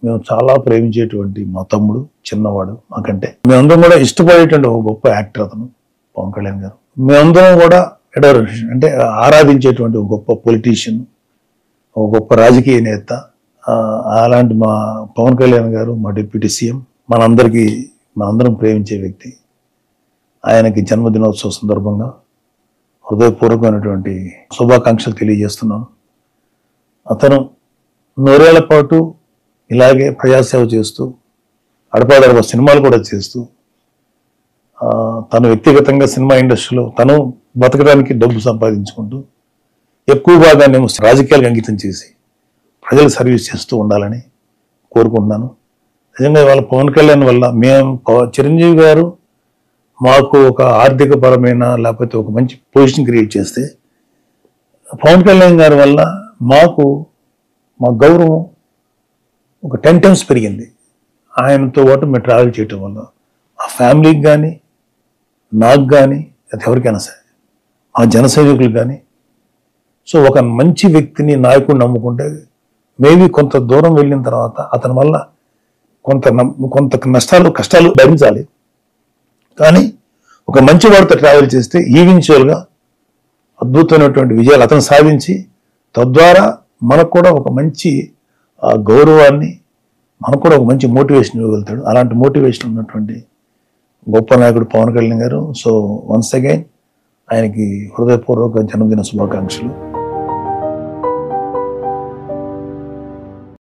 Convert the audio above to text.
మేము చాలా ప్రేమించేటువంటి మా తమ్ముడు, చిన్నవాడు మాకంటే. మేమందరం కూడా ఇష్టపడేటువంటి ఒక గొప్ప యాక్టర్ అతను పవన్ కళ్యాణ్ గారు. మేమందరం కూడా అడోరేషన్ అంటే ఆరాధించేటువంటి ఒక గొప్ప పొలిటీషియన్, ఒక గొప్ప రాజకీయ నేత. అలాంటి మా పవన్ కళ్యాణ్ గారు మా డిప్యూటీ సీఎం, మనందరం ప్రేమించే వ్యక్తి. ఆయనకి జన్మదినోత్సవ సందర్భంగా హృదయపూర్వకమైనటువంటి శుభాకాంక్షలు తెలియజేస్తున్నాను. అతను 100 ఏళ్ల పాటు ఇలాగే ప్రజాసేవ చేస్తూ అడపాదడప సినిమాలు కూడా చేస్తూ తను వ్యక్తిగతంగా సినిమా ఇండస్ట్రీలో తను బతకడానికి డబ్బు సంపాదించుకుంటూ ఎక్కువ భాగాన్ని రాజకీయాలకు అంకితం చేసి ప్రజలకు సర్వీస్ చేస్తూ ఉండాలని కోరుకుంటున్నాను. నిజంగా ఇవాళ పవన్ కళ్యాణ్ వల్ల చిరంజీవి గారు మాకు ఒక ఆర్థిక పరమైన లేకపోతే ఒక మంచి పొజిషన్ క్రియేట్ చేస్తే, పవన్ కళ్యాణ్ గారి వల్ల మా గౌరవం ఒక 10 times పెరిగింది. ఆయనతో పాటు మేము ట్రావెల్ చేయటం వల్ల ఆ ఫ్యామిలీకి కానీ, నాకు కానీ, అది ఎవరికైనా సరే, ఆ జన సైనికులకు కానీ. సో ఒక మంచి వ్యక్తిని, నాయకుడిని నమ్ముకుంటే మేబీ కొంత దూరం వెళ్ళిన తర్వాత అతని వల్ల కొంత కష్టాలు భరించాలి. కానీ ఒక మంచి వాడితో ట్రావెల్ చేస్తే ఈవెన్చువల్గా అద్భుతమైనటువంటి విజయాలు అతను సాధించి తద్వారా మనకు కూడా ఒక మంచి గౌరవాన్ని, మనకు కూడా ఒక మంచి మోటివేషన్ ఇవ్వగలుగుతాడు. అలాంటి మోటివేషన్ ఉన్నటువంటి గొప్ప నాయకుడు పవన్ కళ్యాణ్ గారు. సో వన్స్ అగైన్ ఆయనకి హృదయపూర్వక జన్మదిన శుభాకాంక్షలు.